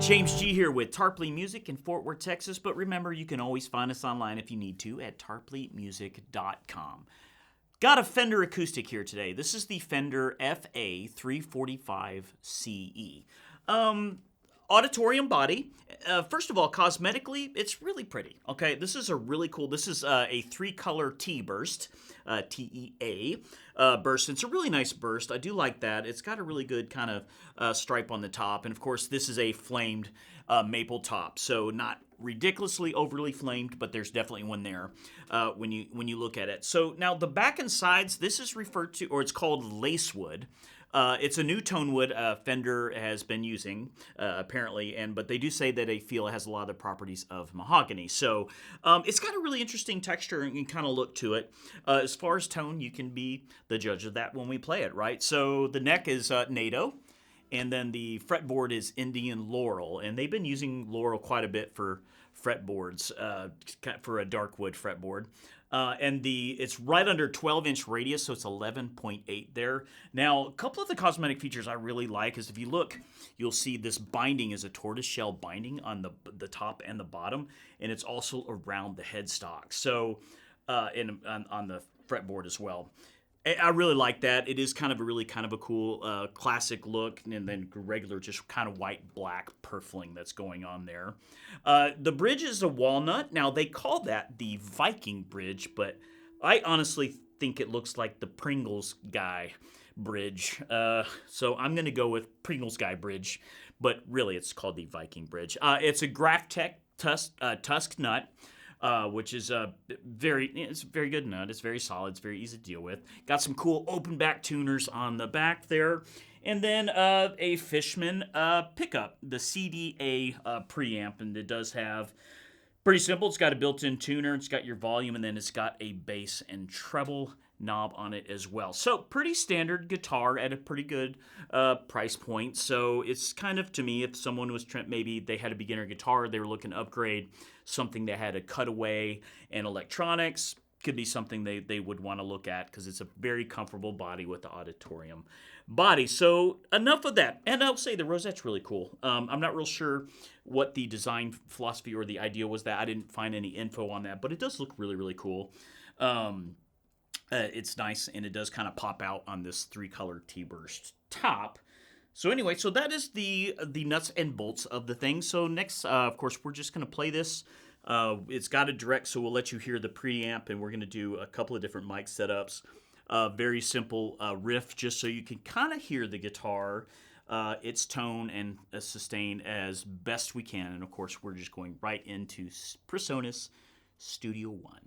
James G here with Tarpley Music in Fort Worth, Texas, but remember you can always find us online if you need to at tarpleymusic.com. Got a Fender acoustic here today. This is the Fender FA-345CE. Auditorium body. First of all, cosmetically, it's really pretty. Okay, this is a really cool, this is a 3-color T-burst, T-E-A burst. It's a really nice burst. I do like that. It's got a really good kind of stripe on the top. And of course, this is a flamed maple top. So not ridiculously overly flamed, but there's definitely one there when you look at it. So now the back and sides, this is referred to, or it's called lacewood. It's a new tone wood Fender has been using, apparently, but they do say that they feel it has a lot of the properties of mahogany. So it's got a really interesting texture and kind of look to it. As far as tone, you can be the judge of that when we play it, right? So the neck is NATO, and then the fretboard is Indian Laurel, and they've been using Laurel quite a bit for fretboards, for a dark wood fretboard. And it's right under 12-inch radius, so it's 11.8 there. Now, a couple of the cosmetic features I really like is if you look, you'll see this binding is a tortoiseshell binding on the top and the bottom, and it's also around the headstock, so on the fretboard as well. I really like that. It is kind of a cool classic look, and then regular just kind of white-black purfling that's going on there. The bridge is a walnut. Now, they call that the Viking bridge, but I honestly think it looks like the Pringles guy bridge. So I'm going to go with Pringles guy bridge, but really it's called the Viking bridge. It's a Graphtec tusk nut. Which is it's a very good nut. It's very solid. It's very easy to deal with. Got some cool open back tuners on the back there. And then a Fishman pickup, the CDA preamp. And it does have, pretty simple, it's got a built-in tuner. It's got your volume, and then it's got a bass and treble knob on it as well. So pretty standard guitar at a pretty good price point. So it's kind of, to me, if someone was maybe they had a beginner guitar, they were looking to upgrade something that had a cutaway and electronics, could be something they would want to look at because it's a very comfortable body with the Auditorium body. So enough of that. And I'll say the rosette's really cool. I'm not real sure what the design philosophy or the idea was that. I didn't find any info on that, but it does look really, really cool. It's nice, and it does kind of pop out on this 3-color T-burst top. So anyway, so that is the nuts and bolts of the thing. So next, of course, we're just going to play this. It's got a direct, so we'll let you hear the preamp, and we're going to do a couple of different mic setups. Very simple riff, just so you can kind of hear the guitar, its tone and sustain as best we can. And of course, we're just going right into PreSonus Studio One.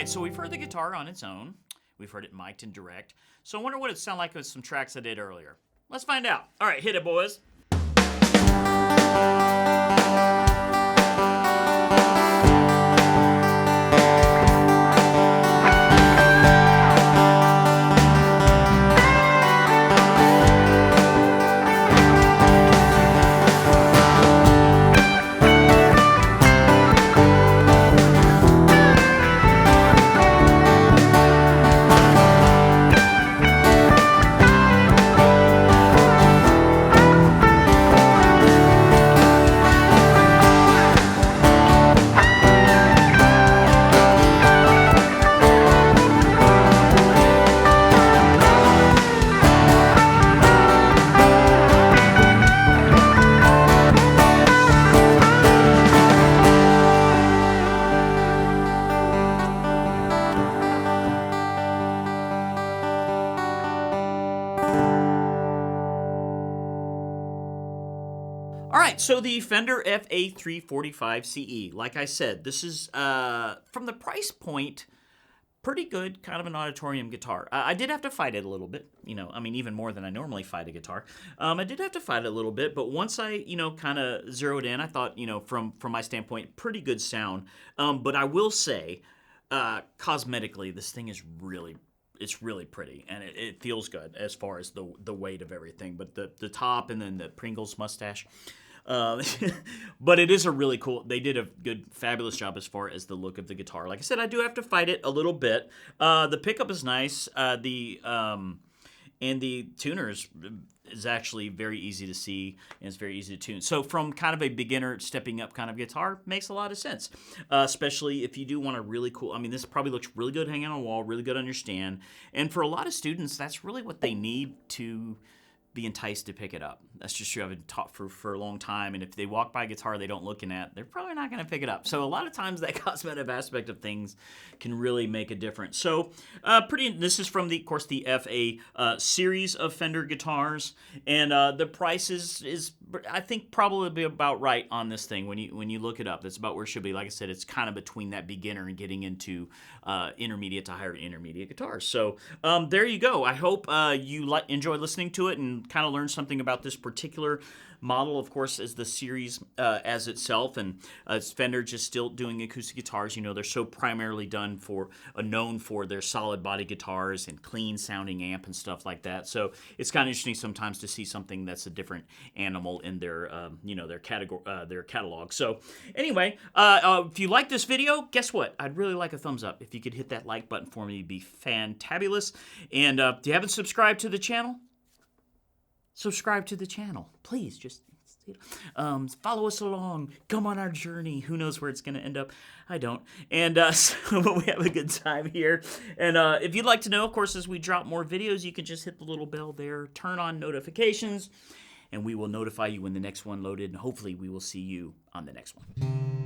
right, so we've heard the guitar on its own. We've heard it mic'd and direct. So I wonder what it sounded like with some tracks I did earlier. Let's find out. All right, hit it, boys. All right, so the Fender FA-345CE, like I said, this is, from the price point, pretty good, kind of an auditorium guitar. I did have to fight it a little bit, I mean, even more than I normally fight a guitar. I did have to fight it a little bit, but once I, kind of zeroed in, I thought, from my standpoint, pretty good sound. But I will say, cosmetically, this thing is it's really pretty, and it feels good as far as the weight of everything. But the top and then the Pringles mustache. But it is a really cool, they did a good, fabulous job as far as the look of the guitar. Like I said, I do have to fight it a little bit. The pickup is nice. And the tuner is actually very easy to see, and it's very easy to tune. So from kind of a beginner stepping up kind of guitar, makes a lot of sense. Especially if you do want a really cool, I mean, this probably looks really good hanging on a wall, really good on your stand. And for a lot of students, that's really what they need to be enticed to pick it up. That's just true. I've been taught for a long time, and if they walk by a guitar they don't looking at, they're probably not going to pick it up. So a lot of times that cosmetic aspect of things can really make a difference. So this is from of course the FA series of Fender guitars, and the price is I think probably about right on this thing when you look it up. That's about where it should be. Like I said, it's kind of between that beginner and getting into intermediate to higher intermediate guitars. So there you go. I hope you enjoy listening to it and kind of learn something about this particular model, of course, as the series as itself, and Fender just still doing acoustic guitars. They're so primarily known for their solid body guitars and clean sounding amp and stuff like that. So it's kind of interesting sometimes to see something that's a different animal in their their catalog. So anyway, if you like this video, guess what? I'd really like a thumbs up. If you could hit that like button for me, it'd be fantabulous. And if you haven't subscribed to the channel, subscribe to the channel, please. Just follow us along. Come on our journey. Who knows where it's going to end up? I don't. And so we have a good time here. And if you'd like to know, of course, as we drop more videos, you can just hit the little bell there, turn on notifications, and we will notify you when the next one loaded. And hopefully we will see you on the next one.